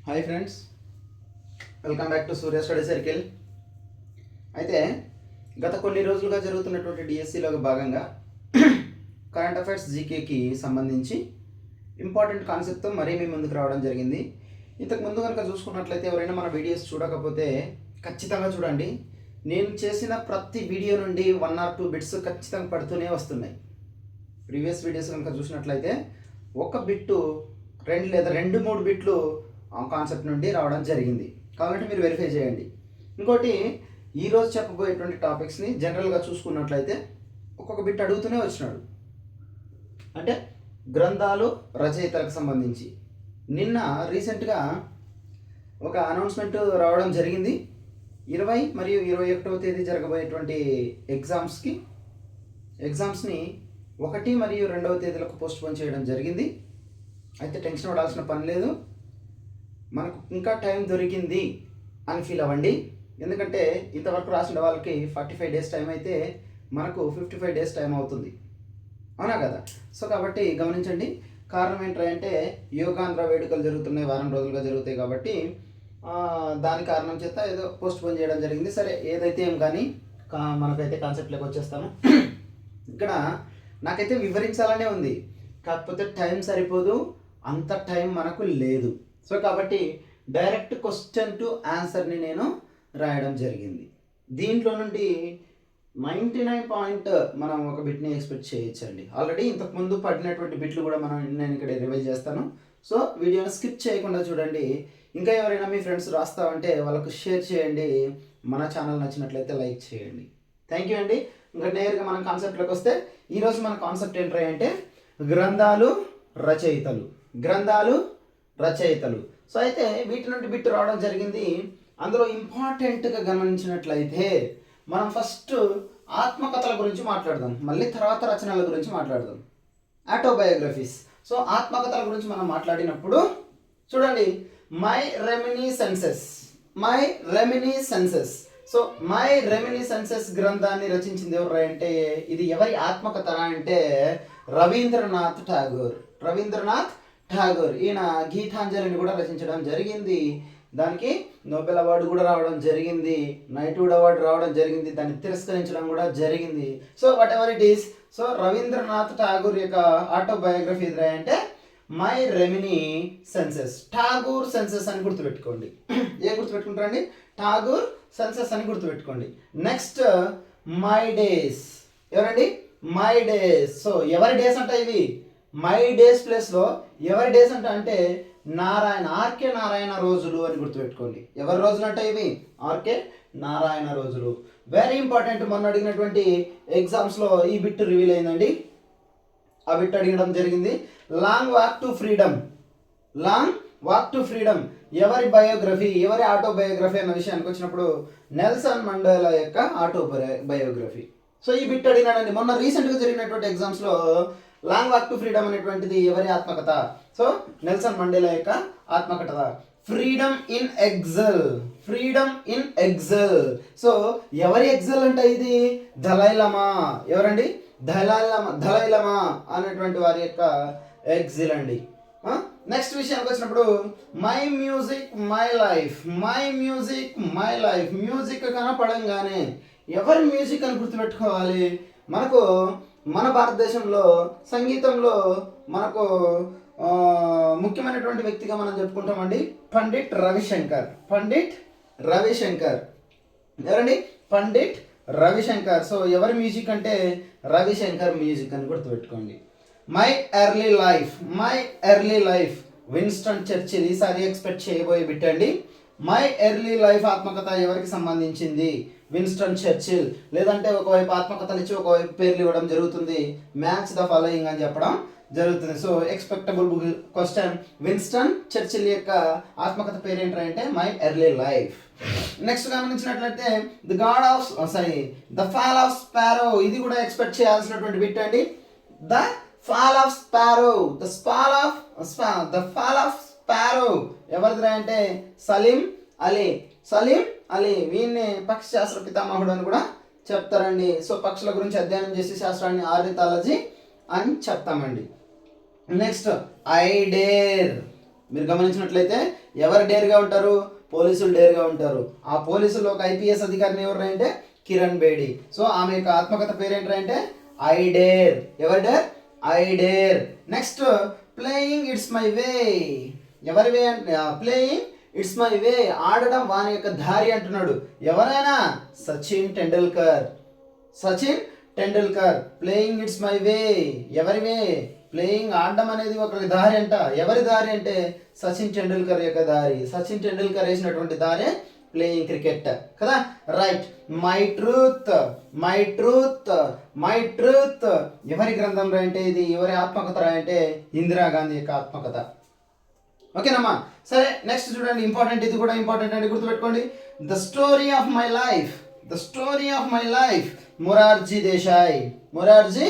Hi friends, welcome back to Surya study circle. అయితే గత కొన్ని రోజులుగా జరుగుతున్నటువంటి డిఎస్సిలో భాగంగా కరెంట్ అఫైర్స్ జీకేకి సంబంధించి ఇంపార్టెంట్ కాన్సెప్ట్తో మరీ మీ ముందుకు రావడం జరిగింది. ఇంతకు ముందు కనుక చూసుకున్నట్లయితే ఎవరైనా మన వీడియోస్ చూడకపోతే ఖచ్చితంగా చూడండి. నేను చేసిన ప్రతి వీడియో నుండి 1 or 2 బిట్స్ ఖచ్చితంగా పడుతూనే వస్తున్నాయి. ప్రీవియస్ వీడియోస్ కనుక చూసినట్లయితే ఒక బిట్టు 2 లేదా 2-3 బిట్లు కాన్సెప్ట్ నుండి రావడం జరిగింది. కాబట్టి మీరు వెరిఫై చేయండి. ఇంకోటి, ఈరోజు చెప్పబోయేటువంటి టాపిక్స్ని జనరల్గా చూసుకున్నట్లయితే ఒక్కొక్క బిట్ అడుగుతూనే వచ్చినాడు. అంటే గ్రంథాలు రచయితలకు సంబంధించి నిన్న రీసెంట్గా ఒక అనౌన్స్మెంట్ రావడం జరిగింది. 20 మరియు 21వ తేదీ జరగబోయేటువంటి ఎగ్జామ్స్ని 1 మరియు 2వ తేదీలకు పోస్ట్పోన్ చేయడం జరిగింది. అయితే టెన్షన్ పడాల్సిన పని లేదు, మనకు ఇంకా టైం దొరికింది అని ఫీల్ అవ్వండి. ఎందుకంటే ఇంతవరకు రాసిన వాళ్ళకి 45 డేస్ టైం అయితే మనకు 55 డేస్ టైం అవుతుంది, అవునా కదా? సో కాబట్టి గమనించండి. కారణం ఏంటంటే యోగాంధ్ర వేడుకలు జరుగుతున్నాయి, వారం రోజులుగా జరుగుతాయి. కాబట్టి దాని కారణం చేత ఏదో పోస్ట్పోన్ చేయడం జరిగింది. సరే, ఏదైతే ఏం కానీ మనకైతే కాన్సెప్ట్లోకి వచ్చేస్తాను. ఇక్కడ నాకైతే వివరించాలనే ఉంది, కాకపోతే టైం సరిపోదు, అంత టైం మనకు లేదు. సో కాబట్టి డైరెక్ట్ క్వశ్చన్ టు ఆన్సర్ని నేను రాయడం జరిగింది. దీంట్లో నుండి 99 మనం ఒక బిట్ని ఎక్స్పెక్ట్ చేయొచ్చండి. ఆల్రెడీ ఇంతకుముందు పడినటువంటి బిట్లు కూడా నేను ఇక్కడ రివైజ్ చేస్తాను. సో వీడియోని స్కిప్ చేయకుండా చూడండి. ఇంకా ఎవరైనా మీ ఫ్రెండ్స్ రాస్తామంటే వాళ్ళకు షేర్ చేయండి. మన ఛానల్ నచ్చినట్లయితే లైక్ చేయండి. థ్యాంక్ యూ అండి. ఇంకా నేరుగా మనం కాన్సెప్ట్లోకి వస్తే ఈరోజు మన కాన్సెప్ట్ ఏంటంటే గ్రంథాలు రచయితలు. సో అయితే వీటి నుండి బిట్టు రావడం జరిగింది. అందులో ఇంపార్టెంట్గా గమనించినట్లయితే మనం ఫస్ట్ ఆత్మకథల గురించి మాట్లాడదాం, మళ్ళీ తర్వాత రచనల గురించి మాట్లాడదాం, ఆటోబయోగ్రఫీస్. సో ఆత్మకథల గురించి మనం మాట్లాడినప్పుడు చూడండి, మై రెమినిసెన్సెస్. సో మై రెమినిసెన్సెస్ గ్రంథాన్ని రచించింది ఎవరు అంటే, ఇది ఎవరి ఆత్మకథ అంటే రవీంద్రనాథ్ ఠాగూర్. ఈయన గీతాంజలిని కూడా రచించడం జరిగింది. దానికి నోబెల్ అవార్డు కూడా రావడం జరిగింది, నైట్వుడ్ అవార్డు రావడం జరిగింది, దాన్ని తిరస్కరించడం కూడా జరిగింది. So whatever it is, so Rabindranath Tagore యొక్క ఆటోబయోగ్రఫీ అంటే మై రెమినిసెన్సెస్. ఠాగూర్ సెన్సెస్ అని గుర్తుపెట్టుకోండి. ఏం గుర్తుపెట్టుకుంటారండి? ఠాగూర్ సెన్సెస్ అని గుర్తుపెట్టుకోండి. Next my days. ఎవరండి? My days. సో ఎవరి డేస్ అంటే ఇవి మై డేస్ ప్లేస్లో ఎవరి డేస్ అంటే ఆర్కే నారాయణ రోజులు అని గుర్తుపెట్టుకోండి. ఎవరి రోజులు అంటే ఇవి ఆర్కే నారాయణ రోజులు. Very important. మొన్న అడిగినటువంటి ఎగ్జామ్స్లో ఈ బిట్ రివీల్ అయిందండి. ఆ బిట్ అడగడం జరిగింది. లాంగ్ వాక్ టు ఫ్రీడమ్ ఎవరి బయోగ్రఫీ, ఎవరి ఆటోబయోగ్రఫీ అన్న విషయానికి వచ్చినప్పుడు నెల్సన్ మండేలా యొక్క ఆటోబయోగ్రఫీ. సో ఈ బిట్ అడిగినాడండి. మొన్న రీసెంట్గా జరిగినటువంటి ఎగ్జామ్స్లో లాంగ్ వాక్ టు ఫ్రీడమ్ అనేటువంటిది ఎవరి ఆత్మకథ? సో నెల్సన్ మండేలా యొక్క ఆత్మకథ. Freedom in exile. సో ఎవరి ఎగ్జల్ అంటే ఇది దలైలమా. ఎవరండి? దలైలమా అనేటువంటి వారి యొక్క ఎగ్జిల్ అండి. నెక్స్ట్ విషయానికి వచ్చినప్పుడు my music my life. Music కనపడంగానే ఎవరి మ్యూజిక్ అని గుర్తుపెట్టుకోవాలి. మనకు మన భారతదేశంలో సంగీతంలో మనకు ముఖ్యమైనటువంటి వ్యక్తిగా మనం చెప్పుకుంటామండి పండిట్ రవిశంకర్. ఎవరండి? పండిట్ రవిశంకర్. సో ఎవరి మ్యూజిక్ అంటే రవిశంకర్ మ్యూజిక్ అని గుర్తుపెట్టుకోండి. My early life Winston Churchill. ఈసారి ఎక్స్పెక్ట్ చేయబోయే బిట్ అండి. మై ఎర్లీ లైఫ్ ఆత్మకథ ఎవరికి సంబంధించింది? Winston Churchill. లేదంటే ఒకవైపు ఆత్మకథలు ఇచ్చి ఒకవైపు పేర్లు ఇవ్వడం జరుగుతుంది. మ్యాచ్ ద ఫాలోయింగ్ అని చెప్పడం జరుగుతుంది. So expectable question. Winston Churchill యొక్క ఆత్మకథ పేరు ఏంటంటే మై ఎర్లీ లైఫ్. నెక్స్ట్ గమనించినట్లయితే ద ఫాల్ ఆఫ్ స్పారో. ఇది కూడా ఎక్స్పెక్ట్ చేయాల్సినటువంటి బిట్ అండి. ద ఫాల్ ఆఫ్ స్పారో ఎవరిది అంటే సలీం అలీ. వీన్ని పక్షి శాస్త్ర పితామహుడు అని కూడా చెప్తారండి. సో పక్షుల గురించి అధ్యయనం చేసే శాస్త్రాన్ని ఆర్నిథాలజీ అని చెప్తామండి. Next I dare. మీరు గమనించినట్లయితే ఎవరు డేర్గా ఉంటారు? పోలీసులు డేర్గా ఉంటారు. ఆ పోలీసులు ఒక ఐపీఎస్ అధికారిని ఎవరు అంటే కిరణ్ బేడి. సో ఆమె యొక్క ఆత్మకథ పేరేంటంటే ఐ డేర్. ఎవరి dare? I dare. Next playing its my వే. ఎవరి వే అంటే ప్లేయింగ్ ఇట్స్ మై వే, ఆడడం వాని యొక్క దారి అంటున్నాడు. ఎవరైనా? Sachin Tendulkar. Sachin Tendulkar playing its my వే. ఎవరి వే? ప్లేయింగ్, ఆడడం అనేది ఒక దారి అంట. ఎవరి దారి అంటే సచిన్ టెండూల్కర్ యొక్క దారి. సచిన్ టెండూల్కర్ వేసినటువంటి దారి ప్లేయింగ్ క్రికెట్ కదా. Right. My truth, my truth, my truth ఎవరి గ్రంథం రా అంటే ఇది ఎవరి ఆత్మకథ రా అంటే ఇందిరాగాంధీ యొక్క ఆత్మకథ. ఓకేనమ్మా. సరే నెక్స్ట్ చూడండి, ఇంపార్టెంట్, ఇది కూడా ఇంపార్టెంట్ అండి, గుర్తుపెట్టుకోండి. The story of my life, the story of my life, Morarji Desai. Morarji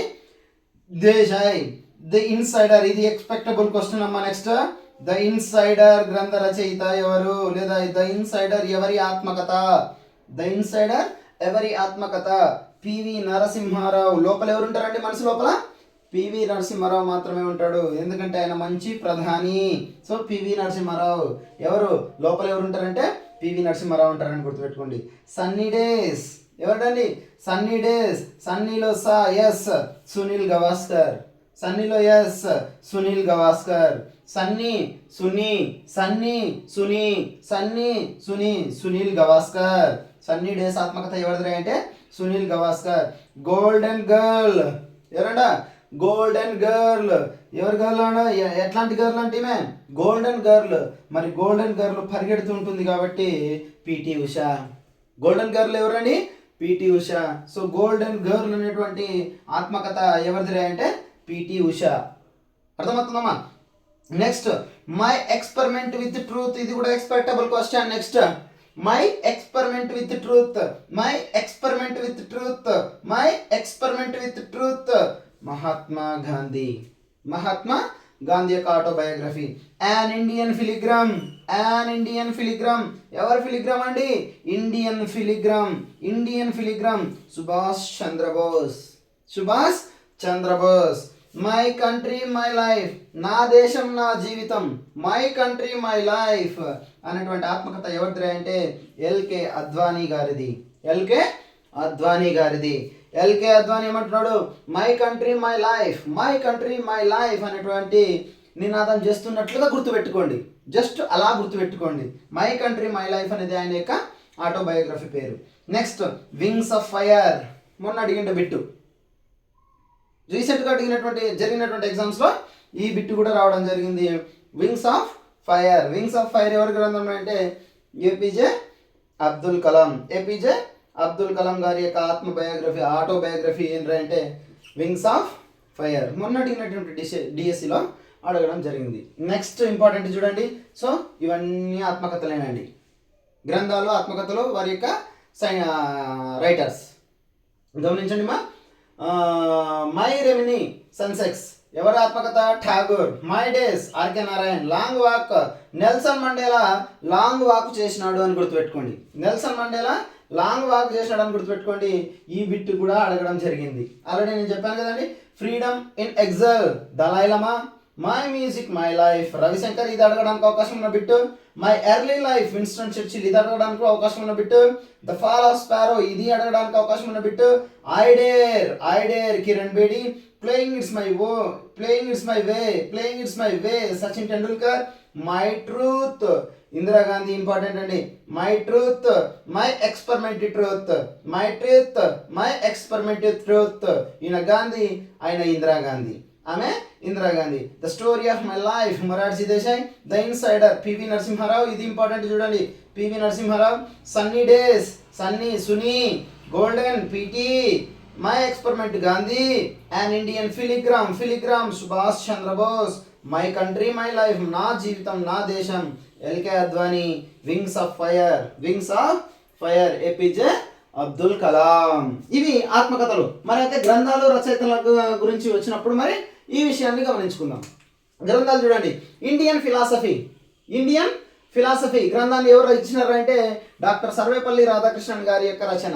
Desai. The insider, ఇది ఎక్స్పెక్టబుల్ క్వశ్చన్ అమ్మా. నెక్స్ట్ ద ఇన్సైడర్ గ్రంథ రచయిత ఎవరు, లేదా ద ఇన్సైడర్ ఎవరి ఆత్మకథ? ద ఇన్సైడర్ ఎవరి ఆత్మకథ? పివి నరసింహారావు. లోపల ఎవరు ఉంటారండి? మనసు లోపల పివి నరసింహారావు మాత్రమే ఉంటాడు, ఎందుకంటే ఆయన మంచి ప్రధాని. సో పివి నరసింహారావు. ఎవరు లోపల ఎవరు ఉంటారంటే పివి నరసింహారావు ఉంటారని గుర్తుపెట్టుకోండి. సన్నీ డేస్ ఎవరండి? Sunny days. సన్నీలో సా ఎస్ సునీల్ గవాస్కర్. సన్నీలో S Sunil Gavaskar. Sunny Suni, Sunny Suni, Sunny Suni, Sunil Gavaskar. Sunny days ఆత్మకథ ఎవరిది అంటే సునీల్ గవాస్కర్. గోల్డెన్ గర్ల్ ఎవరంట? Golden girl. ఎవరి గర్ల్ అన్నా? ఎట్లాంటి గర్ల్ అంటే ఈమె గోల్డెన్ గర్ల్. మరి గోల్డెన్ గర్ల్ పరిగెడుతుంటుంది కాబట్టి పిటి ఉషా. గోల్డెన్ గర్ల్ ఎవరండి? PT Usha. So golden girl అనేటువంటి ఆత్మకథ ఎవరిది అంటే పిటి ఉషా. అర్థమవుతుందమ్మా? Next my experiment with truth, ఇది కూడా expectable question. Next my experiment with truth, my experiment with truth, my experiment with truth, Mahatma Gandhi. Mahatma Gandhi యొక్క autobiography. An Indian pilgrim, an Indian pilgrim. ఎవరు pilgrim అండి? Indian pilgrim. Indian pilgrim Subhash Chandra Bose. Subhash Chandra Bose. My country my life, నా దేశం నా జీవితం. My country my life అనేటువంటి ఆత్మకథ ఎవరిది అంటే ఎల్కే అద్వానీ గారిది. ఎల్కే అద్వానీ గారిది. ఎల్కే అద్వానీ ఏమంటున్నాడు? My country my life, my country my life అనేటువంటి నినాదం చేస్తున్నట్లుగా గుర్తుపెట్టుకోండి. జస్ట్ అలా గుర్తుపెట్టుకోండి. మై కంట్రీ మై లైఫ్ అనేది ఆయన యొక్క ఆటోబయోగ్రఫీ పేరు. Next wings of fire. మొన్న అడిగిండే బిట్టు, రీసెంట్గా జరిగినటువంటి ఎగ్జామ్స్లో ఈ బిట్టు కూడా రావడం జరిగింది. Wings of fire. Wings of fire ఎవరి గ్రంథం అంటే ఏపీజే అబ్దుల్ కలాం. ఏపీజే అబ్దుల్ కలాం గారి యొక్క ఆటోబయోగ్రఫీ ఏంటంటే వింగ్స్ ఆఫ్ ఫైర్. మొన్న అడిగినటువంటి డిఎస్సిలో అడగడం జరిగింది. నెక్స్ట్ ఇంపార్టెంట్ చూడండి. సో ఇవన్నీ ఆత్మకథలేనండి, గ్రంథాలు, ఆత్మకథలు, వారి యొక్క రైటర్స్. గమనించండి మా. మై రెమినీ సన్సెక్స్ ఎవరి ఆత్మకథ? Tagore. My days RK Narayan. Long walk Nelson Mandela long walk చేసినాడు అని గుర్తుపెట్టుకోండి. నెల్సన్ మండేలా లాంగ్ వాక్ చేసినాడు అని గుర్తుపెట్టుకోండి. ఈ బిట్ కూడా అడగడం జరిగింది. ఆల్రెడీ నేను చెప్పాను కదండి. Freedom in exile Dalai Lama. My music my life Ravi Shankar, ఇది అడగడానికి అవకాశం ఉన్న bit. My early life Winston Churchill, ఇది అడగడానికి అవకాశం ఉన్న bit. The fall of sparrow, ఇది అడగడానికి అవకాశం ఉన్న bit. I dare Kiran Bedi. Playing its my way, playing its my way Sachin Tendulkar. My truth Indira Gandhi. Important అండి. My truth, my experimented truth, my truth, my experimented truth. ఈయన గాంధీ, ఆయన ఇందిరాగాంధీ, ఆమె Indira Gandhi. The story of my life Morarji Desai. The insider PV Narasimha Rao, ఇది important చూడండి. PV Narasimha Rao. Sunny days sunny సునీ. Golden PT. My experiment Gandhi. And Indian pilgrim Subhash Chandra Bose. My country my life, నా జీవితం నా దేశం LK Advani. Wings of fire APJ Abdul Kalam. ఇవి ఆత్మకథలు. మరి అయితే గ్రంథాలు, రచయితల గురించి వచ్చినప్పుడు మరి ఈ విషయాన్ని గమనించుకుందాం. గ్రంథాలు చూడండి. ఇండియన్ ఫిలాసఫీ గ్రంథాన్ని ఎవరు ఇచ్చినారంటే డాక్టర్ సర్వేపల్లి రాధాకృష్ణన్ గారి యొక్క రచన.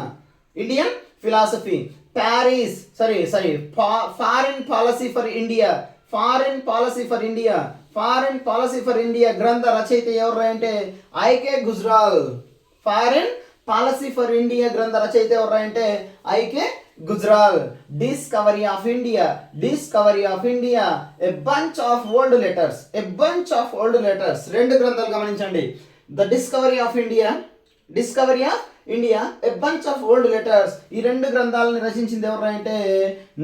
Indian philosophy. Foreign policy for India foreign policy for India గ్రంథ రచయిత ఎవరు అంటే IK Gujral. Foreign policy for India గ్రంథ రచయిత ఎవరు అంటే IK Gujral. Discovery of India, discovery of India, a bunch of old letters, a bunch of old letters. రెండు గ్రంథాలు గమనించండి. The discovery of India, discovery of India, a bunch of old letters. ఈ రెండు గ్రంథాలను రచించింది ఎవరు అంటే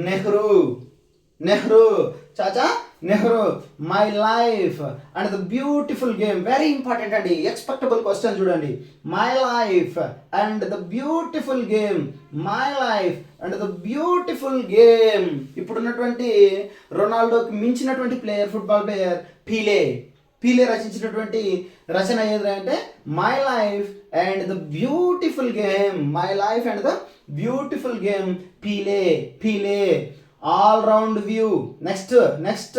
Nehru. Nehru, Chacha Nehru. My life and the beautiful game, very important అండి, ఎక్స్పెక్టబుల్ క్వశ్చన్ చూడండి. My life and the beautiful game, my life and the beautiful game. ఇప్పుడున్నటువంటి రొనాల్డోకి మించినటువంటి player, football player Pele. Pele రచించినటువంటి రచన ఏదంటే my life and the beautiful game, my life and the beautiful game, Pele. Pele. All round view, next next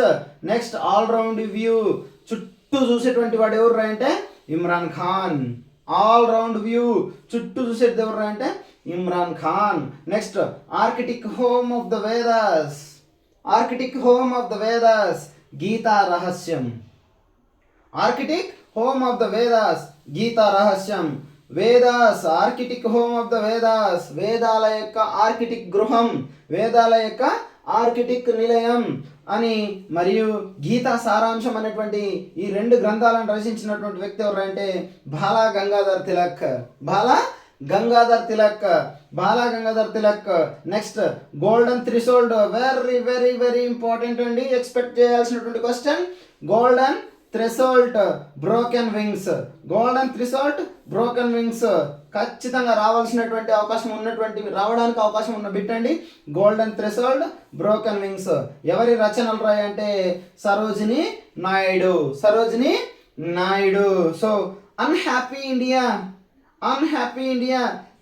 next all round view. చుట్టూ చూసేటువంటి వాడు ఎవరు అంటే Imran Khan. All round view, చుట్టూ చూసేది ఎవరు అంటే Imran Khan. Next Arctic home of the Vedas, Arctic home of the Vedas, Gita రహస్యం. Arctic home of the Vedas, Gita రహస్యం. Vedas Arctic home of the Vedas, వేదాల యొక్క ఆర్కిటిక్ గృహం, వేదాల యొక్క ఆర్కిటిక్ నిలయం అని. మరియు గీతా సారాంశం అనేటువంటి ఈ రెండు గ్రంథాలను రచించినటువంటి వ్యక్తి ఎవరంటే Bala Gangadhar Tilak. Bala Gangadhar Tilak, Bala Gangadhar Tilak. Next golden threshold, very very very important అండి, ఎక్స్పెక్ట్ చేయాల్సినటువంటి question. Golden threshold broken wings, golden threshold broken wings. ఖచ్చితంగా రావాల్సినటువంటి అవకాశం ఉన్నటువంటి, రావడానికి అవకాశం ఉన్న బిట్ అండి గోల్డెన్ థ్రెషోల్డ్ బ్రోకెన్ వింగ్స్. ఎవరి రచనలు రాయి అంటే Sarojini Naidu, Sarojini Naidu. So unhappy India, unhappy India,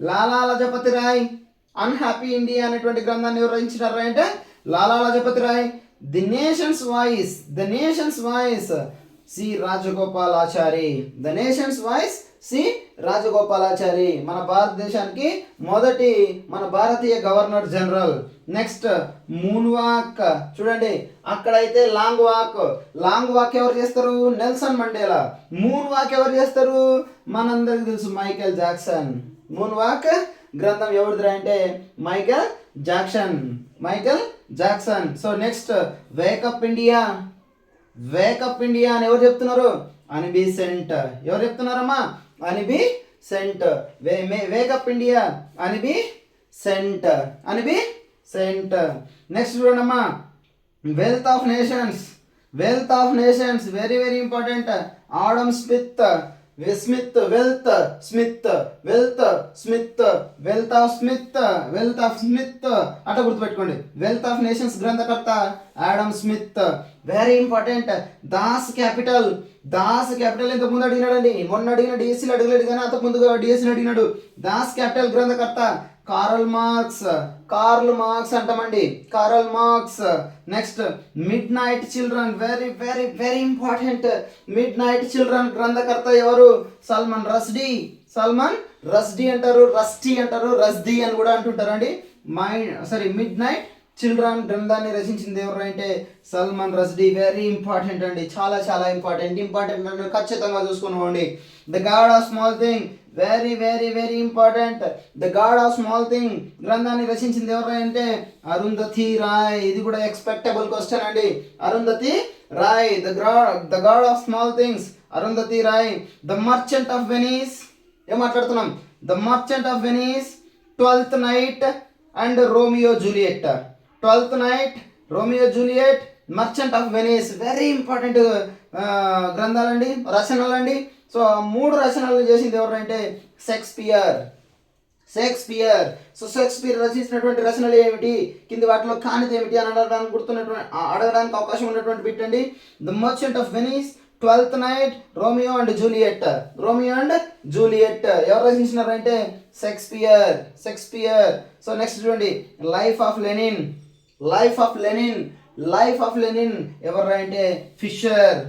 Lala Lajpat Rai. Unhappy India అనేటువంటి గ్రంథాన్ని ఎవరు రచించారు అంటే Lala Lajpat Rai. The nation's voice, the nation's voice, C Rajagopalachari. The nation's voice, C Rajagopalachari. మన భారతదేశానికి మొదటి మన భారతీయ governor general. Next moon walk, చూడండి అక్కడైతే లాంగ్ వాక్, లాంగ్ వాక్ ఎవరు చేస్తారు నెల్సన్ మండేలా. మూన్ వాక్ ఎవరు చేస్తారు మనందరికి తెలుసు మైకేల్ జాక్సన్. మూన్ వాక్ గ్రంథం ఎవరిదిరా అంటే Michael Jackson, Michael Jackson. So next wake up India, wake up India అని ఎవరు చెప్తున్నారు అనిబీ సెంట్. ఎవరు చెప్తున్నారమ్మా Annie Besant. Wake up India Annie Besant, Annie Besant. Next చూడండమ్మా wealth of nations, wealth of nations, very very important. Adam Smith, Smith, wealth Smith, wealth Smith, wealth of Smith, wealth of Smith అట్లా గుర్తుపెట్టుకోండి. Wealth of nations గ్రంథకర్త Adam Smith. Very important. Das Kapital, Das Kapital ఇంతకు ముందు అడిగినాడండి, మొన్న అడిగిన డిఎస్సీలు అడగలేదు కానీ అంతకు ముందుగా డిఎస్సీని అడిగినాడు. దాస్ క్యాపిటల్ గ్రంథకర్త కార్ల్ మార్క్స్, కార్ల్ మార్క్స్ అంటామండి, Karl Marx. Next mid night children, very very very important. Mid night children గ్రంథకర్త ఎవరు సల్మాన్ రష్డీ. సల్మాన్ రష్డీ అంటారు, రస్టీ అంటారు, రష్దీ అని కూడా అంటుంటారండి. మిడ్ నైట్ చిల్డ్రన్ గ్రంథాన్ని రచించింది ఎవరు అంటే సల్మాన్ రష్డీ. వెరీ ఇంపార్టెంట్ అండి, చాలా చాలా ఇంపార్టెంట్. ఇంపార్టెంట్ అంటే ఖచ్చితంగా చూసుకుని the god of small thing, very very very important. The god of small thing గ్రంథాన్ని రచించింది ఎవరు అంటే అరుంధతి రాయ్. ఇది కూడా ఎక్స్పెక్టబుల్ క్వశ్చన్ అండి. Arundhati Roy, the god of small things, Arundhati Roy. The merchant of Venice, ఏం మాట్లాడుతున్నాం the merchant of Venice, twelfth night and Romeo Juliet. Twelfth night, Romeo Juliet, merchant of Venice. Very important గ్రంథాలండి, రచనలండి. సో మూడు రచనలు చేసింది ఎవరంటే షేక్స్పియర్. షేక్స్పియర్. సో షేక్స్పియర్ రచించినటువంటి రచనలు ఏమిటి, కింది వాటిలో కానిది ఏమిటి అని అడగడానికి అవకాశం ఉన్నటువంటి బిట్ అండి. The merchant of Venice, twelfth night, Romeo and Juliet. Romeo and Juliet ఎవరు రచించినారంటే షేక్స్పియర్, షేక్స్పియర్. సో నెక్స్ట్ చూడండి life of Lenin. Life of Lenin, life of Lenin ఎవరు అంటే ఫిషర్.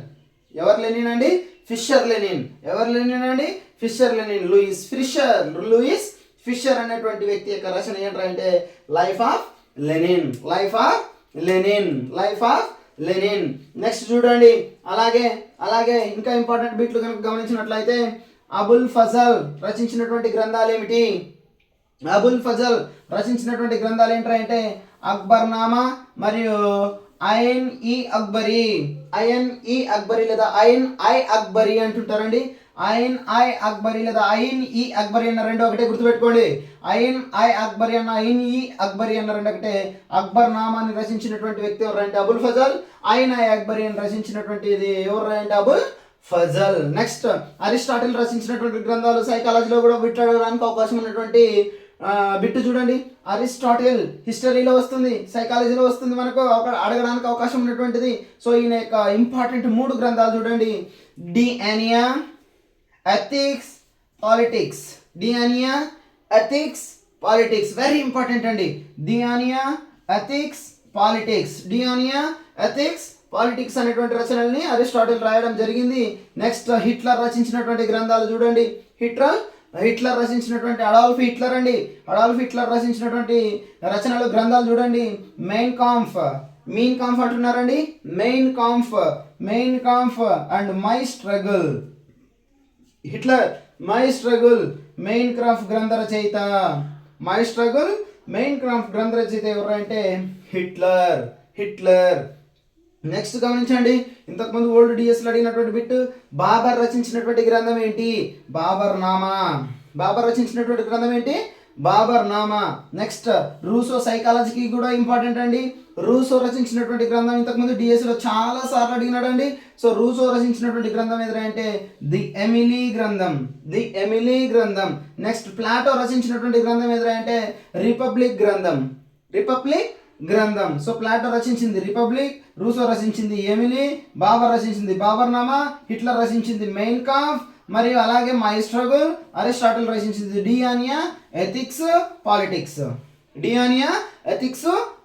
ఎవరు లెనిన్ అండి ఫిషర్ లెనిన్. ఎవరు లెనిన్ అండి Fischer Lenin. Louis Fischer, Louis Fischer అనేటువంటి వ్యక్తి యొక్క రచన ఏంటంటే life of Lenin. Life of Lenin, life of Lenin. Next చూడండి, అలాగే అలాగే ఇంకా ఇంపార్టెంట్ బిట్లు కనుక గమనించినట్లయితే అబుల్ ఫజల్ రచించినటువంటి గ్రంథాలు ఏమిటి? అబుల్ ఫజల్ రచించినటువంటి గ్రంథాలు ఏంటంటే అక్బర్నామా మరియు ఐన్ ఈ అక్బరీ. ఐన్ ఈ అక్బరీ లేదా ఐన్ ఐ అక్బరీ అంటుంటారండి. ఐన్ ఐ అక్బరీ లేదా ఐన్ ఈ అక్బరీ అన్న రెండు ఒకటే, గుర్తుపెట్టుకోండి. ఐన్ ఐ అక్బరీ అన్న ఐన్ ఈ అక్బరీ అన్న రెండు ఒకటే. అక్బర్ నామాని రచించినటువంటి వ్యక్తి ఎవరంటే అబుల్ ఫజల్. ఐన్ ఐ అక్బరీ అని రచించినటువంటి ఇది ఎవరంటే అబుల్ ఫజల్. నెక్స్ట్ అరిస్టాటిల్ రచించినటువంటి గ్రంథాలు సైకాలజీలో కూడా బిట్టడానికి అవకాశం ఉన్నటువంటి బిట్టు చూడండి. అరిస్టాటిల్ హిస్టరీలో వస్తుంది, సైకాలజీలో వస్తుంది, మనకు అడగడానికి అవకాశం ఉన్నటువంటిది. సో ఈయన యొక్క ఇంపార్టెంట్ 3 గ్రంథాలు చూడండి. De Anima, ethics, politics. De Anima, ethics, politics very important అండి. De Anima, ethics, politics. De Anima, ethics, politics అనేటువంటి రచనల్ని అరిస్టాటిల్ రాయడం జరిగింది. నెక్స్ట్ హిట్లర్ రచించినటువంటి గ్రంథాలు చూడండి. హిట్లర్ రచించినటువంటి అడాల్ఫ్ హిట్లర్ అండి. అడాల్ఫ్ హిట్లర్ రచించినటువంటి రచనలు గ్రంథాలు చూడండి. మీన్ కాంఫ్ అంటున్నారండి. Mein Kampf and my struggle. Hitler my struggle Mein Kampf గ్రంథ రచయిత. మై స్ట్రగుల్ మెయిన్ క్రాఫ్ గ్రంథ రచయిత ఎవరంటే హిట్లర్. నెక్స్ట్ గమనించండి, ఇంతకుముందు ఓల్డ్ డిఎస్లో అడిగినటువంటి బిట్ బాబర్ రచించినటువంటి గ్రంథం ఏంటి? బాబర్ రచించినటువంటి గ్రంథం ఏంటి? బాబర్ నామా. నెక్స్ట్ రూసో సైకాలజీకి కూడా ఇంపార్టెంట్ అండి. రూసో రచించినటువంటి గ్రంథం ఇంతకుముందు డిఎస్లో చాలా సార్లు అడిగినాడండి. సో రూసో రచించినటువంటి గ్రంథం ఏదంటే ది ఎమిలీ గ్రంథం. నెక్స్ట్ ప్లాటో రచించినటువంటి గ్రంథం ఏదంటే రిపబ్లిక్ గ్రంథం. సో ప్లాటో రచించింది రిపబ్లిక్, రూసో రచించింది ఎమిలీ, బాబర్ రచించింది బాబర్నామా, హిట్లర్ రచించింది మెయిన్ కాంఫ్, మరియు అలాగే మై స్ట్రగుల్, అరిస్టాటిల్ రచించింది De Anima, ethics,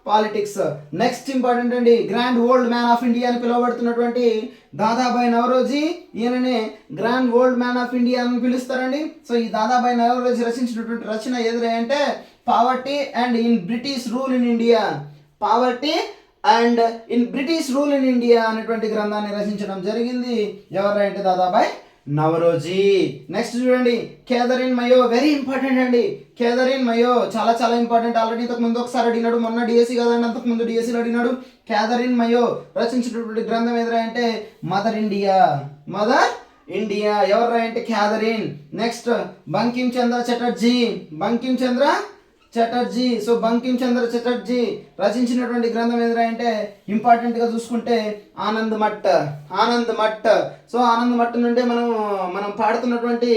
politics. Next important అండి, grand old man of India అని పిలువబడుతున్నటువంటి దాదాబాయి నవరోజీ. ఈయననే grand old man of India అని పిలుస్తారండి. సో ఈ దాదాబాయి నవరోజీ రచించినటువంటి రచన ఏదంటే poverty and in British rule in India అనేటువంటి గ్రంథాన్ని రచించడం జరిగింది. ఎవరంటే దాదాబాయి నవరోజీ. నెక్స్ట్ చూడండి, కేథరిన్ మయో వెరీ ఇంపార్టెంట్ అండి. కేథరిన్ మయో చాలా చాలా ఇంపార్టెంట్. ఆల్రెడీ ఇంతకు ముందు ఒకసారి అడిగినాడు, మొన్న డిఎస్సి కదండి, అంతకు ముందు డిఎస్సిలో అడిగినాడు. కేథరిన్ మయో రచించినటువంటి గ్రంథం ఏదంటే మదర్ ఇండియా. ఎవరంటే Catherine. Next Bankim Chandra Chatterjee. So Bankim Chandra Chatterjee రచించినటువంటి గ్రంథం ఏదంటే ఇంపార్టెంట్గా చూసుకుంటే ఆనంద్ మట్. సో ఆనంద్ మట్ నుండే మనం పాడుతున్నటువంటి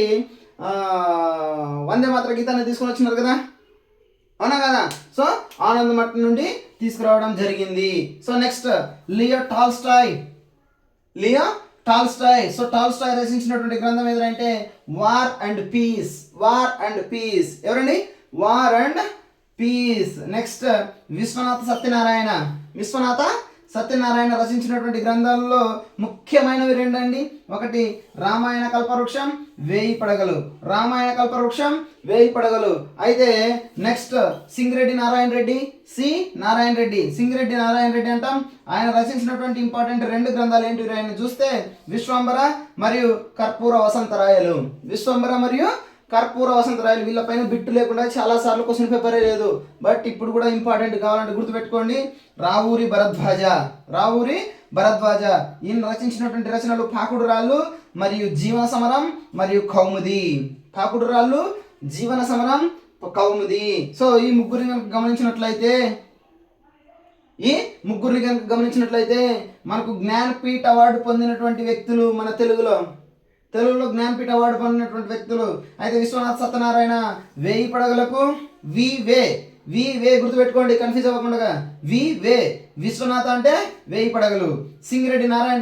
వందే మాతర గీతాన్ని తీసుకొని వచ్చినారు కదా, అవునా కదా? సో ఆనంద్ మట్ నుండి తీసుకురావడం జరిగింది. So next Leo Tolstoy. So Tolstoy రచించినటువంటి గ్రంథం ఏదంటే వార్ అండ్ పీస్. ఎవరండి? War and peace. Next Viswanatha Satyanarayana రచించినటువంటి గ్రంథాలలో ముఖ్యమైనవి 2 అండి. ఒకటి రామాయణ కల్పవృక్షం, 1000 పడగలు. అయితే నెక్స్ట్ సింగిరెడ్డి నారాయణ రెడ్డి అంటాం. ఆయన రచించినటువంటి ఇంపార్టెంట్ 2 గ్రంథాలు ఏంటి ఆయన చూస్తే విశ్వంబర మరియు కర్పూర వసంతరాయలు. వీళ్ళపైన బిట్టు లేకుండా చాలా సార్లు క్వశ్చన్ పేపరే లేదు, బట్ ఇప్పుడు కూడా ఇంపార్టెంట్ కావాలంటే గుర్తుపెట్టుకోండి. రావూరి భరద్వాజ ఈయన రచించినటువంటి రచనలు పాకుడు రాళ్ళు మరియు జీవన సమరం మరియు కౌముది. సో ఈ ముగ్గురిని గమనించినట్లయితే మనకు జ్ఞానపీఠ అవార్డు పొందినటువంటి వ్యక్తులు మన తెలుగులో జ్ఞానపీఠ అవార్డు పొందినటువంటి వ్యక్తులు. అయితే విశ్వనాథ సత్యనారాయణ 1000 పడగలకు వే గుర్తుపెట్టుకోండి, కన్ఫ్యూజ్ అవ్వకుండా. విశ్వనాథ అంటే 1000 పడగలు. సింగిరెడ్డి నారాయణ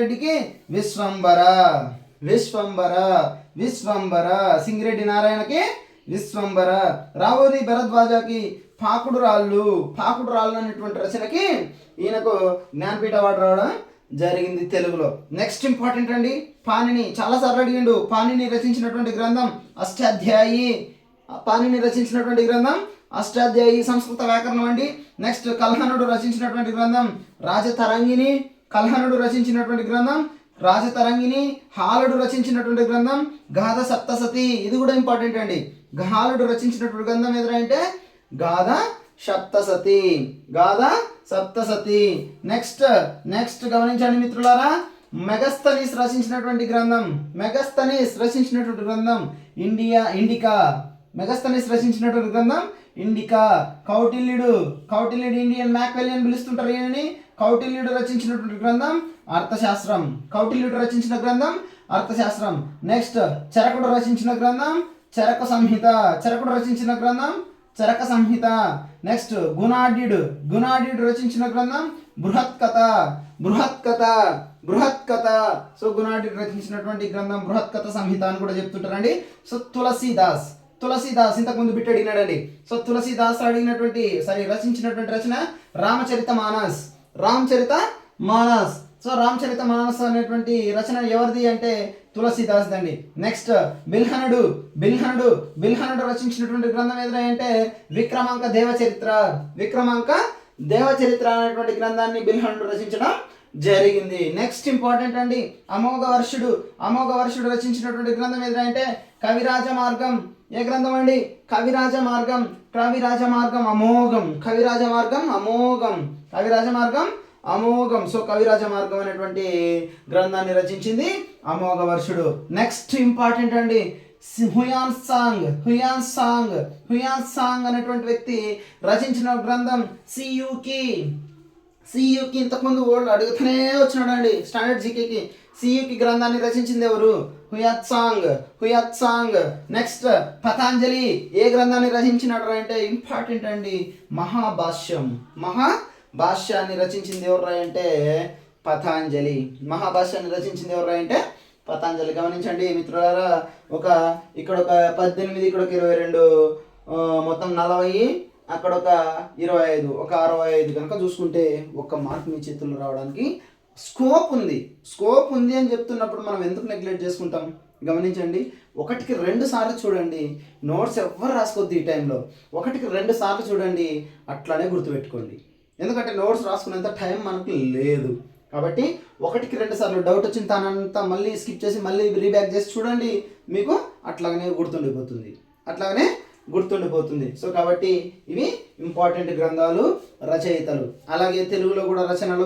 రెడ్డికి విశ్వంబర. సింగిరెడ్డి నారాయణకి విశ్వంబర. రావూరి భరద్వాజకి పాకుడు రాళ్ళు అనేటువంటి రచనకి ఈయనకు జ్ఞానపీఠ అవార్డు రావడం జరిగింది తెలుగులో. నెక్స్ట్ ఇంపార్టెంట్ అండి, పాణిని చాలా సార్లు అడిగిండు. పాణిని రచించినటువంటి గ్రంథం అష్టాధ్యాయి సంస్కృత వ్యాకరణం అండి. నెక్స్ట్ కల్హనుడు రచించినటువంటి గ్రంథం రాజతరంగిణి. కల్హనుడు రచించినటువంటి గ్రంథం రాజతరంగిణి. హాలుడు రచించినటువంటి గ్రంథం గాథ సప్తసతి. ఇది కూడా ఇంపార్టెంట్ అండి. హాలుడు రచించినటువంటి గ్రంథం ఏదంటే గాథ సప్తసతి. గాథ సప్తసతి. నెక్స్ట్ గమనించండి మిత్రులారా, మెగస్తనీస్ రచించినటువంటి గ్రంథం ఇండికా. మెగస్తనీస్ రచించినటువంటి గ్రంథం ఇండికా. కౌటిల్యుడు ఇండియన్ మ్యాక్వెలియన్ పిలుస్తుంటారు ఈయనని. కౌటిల్యుడు రచించినటువంటి గ్రంథం అర్థశాస్త్రం. నెక్స్ట్ చరకుడు రచించిన గ్రంథం చరక సంహిత. నెక్స్ట్ గుణాఢ్యుడు రచించిన గ్రంథం బృహత్కథ. సో గుణాఢ్యుడు రచించినటువంటి గ్రంథం బృహత్కథ సంహిత అని కూడా చెప్తుంటారండి. సో తులసీదాస్ ఇంతకుముందు బిట్ అడిగినాడండి. సో తులసీదాస్ రచించినటువంటి రచన రామచరితమానస్. సో రామచరితమానస్ అనేటువంటి రచన ఎవరిది అంటే తులసీదాస్ దండి. నెక్స్ట్ బిల్హనుడు రచించినటువంటి గ్రంథం ఏదంటే విక్రమాంక దేవచరిత్ర అనేటువంటి గ్రంథాన్ని బిల్హనుడు రచించడం జరిగింది. నెక్స్ట్ ఇంపార్టెంట్ అండి, అమోఘ వర్షుడు రచించినటువంటి గ్రంథం ఏదంటే కవిరాజ మార్గం. ఏ గ్రంథం అండి? కవిరాజ మార్గం అమోఘం. సో కవిరాజ మార్గం అనేటువంటి గ్రంథాన్ని రచించింది అమోఘ వర్షుడు. నెక్స్ట్ ఇంపార్టెంట్ అండి, హుయాన్ సాంగ్ అనేటువంటి వ్యక్తి రచించిన గ్రంథం సియుకి. ఇంతకుముందు ఓల్డ్ అడుగుతూనే వచ్చినాడు అండి స్టాండర్డ్ జీకేకి. సియుకి గ్రంథాన్ని రచించింది ఎవరు? హుయాత్ సాంగ్. నెక్స్ట్ పతాంజలి ఏ గ్రంథాన్ని రచించినాడు అంటే ఇంపార్టెంట్ అండి, మహాభాష్యాన్ని రచించింది ఎవరు అంటే పతాంజలి. గమనించండి మిత్రులారా, ఇక్కడ ఒక 18, ఇక్కడ ఒక 22, మొత్తం 40, అక్కడ ఒక 25, ఒక 65 కనుక చూసుకుంటే ఒక్క మార్క్ మీ చేతుల్లో రావడానికి స్కోప్ ఉంది అని చెప్తున్నప్పుడు మనం ఎందుకు నెగ్లెక్ట్ చేసుకుంటాం? గమనించండి, 1కి 2 సార్లు చూడండి. నోట్స్ ఎవ్వరు రాసుకోవద్దు ఈ టైంలో. 1కి 2 సార్లు చూడండి, అట్లానే గుర్తుపెట్టుకోండి. ఎందుకంటే నోట్స్ రాసుకునేంత టైం మనకు లేదు. కాబట్టి 1కి 2 సార్లు డౌట్ వచ్చిన తానంతా మళ్ళీ స్కిప్ చేసి మళ్ళీ రీబ్యాక్ చేసి చూడండి, మీకు అట్లాగనే గుర్తుండిపోతుంది. సో కాబట్టి ఇవి ఇంపార్టెంట్ గ్రంథాలు, రచయితలు. అలాగే తెలుగులో కూడా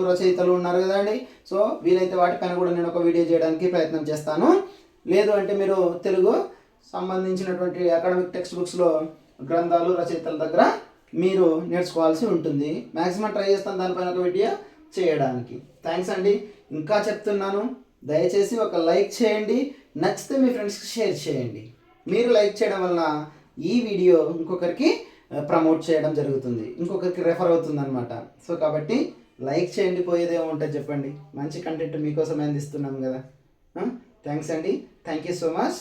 రచయితలు ఉన్నారు కదండి. సో వీలైతే వాటిపైన కూడా నేను ఒక వీడియో చేయడానికి ప్రయత్నం చేస్తాను. లేదు అంటే మీరు తెలుగు సంబంధించినటువంటి అకాడమిక్ టెక్స్ట్ బుక్స్లో గ్రంథాలు, రచయితల దగ్గర మీరు నేర్చుకోవాల్సి ఉంటుంది. మ్యాక్సిమం ట్రై చేస్తాను దానిపైన ఒక వీడియో చేయడానికి. థ్యాంక్స్ అండి. ఇంకా చెప్తున్నాను, దయచేసి ఒక లైక్ చేయండి, నచ్చితే మీ ఫ్రెండ్స్కి షేర్ చేయండి. మీరు లైక్ చేయడం వలన ఈ వీడియో ఇంకొకరికి ప్రమోట్ చేయడం జరుగుతుంది, ఇంకొకరికి రెఫర్ అవుతుంది అనమాట. సో కాబట్టి లైక్ చేయండి, పోయేదేమో ఉంటుంది చెప్పండి. మంచి కంటెంట్ మీకోసం అందిస్తున్నాం కదా. థ్యాంక్స్ అండి. Thank you so much.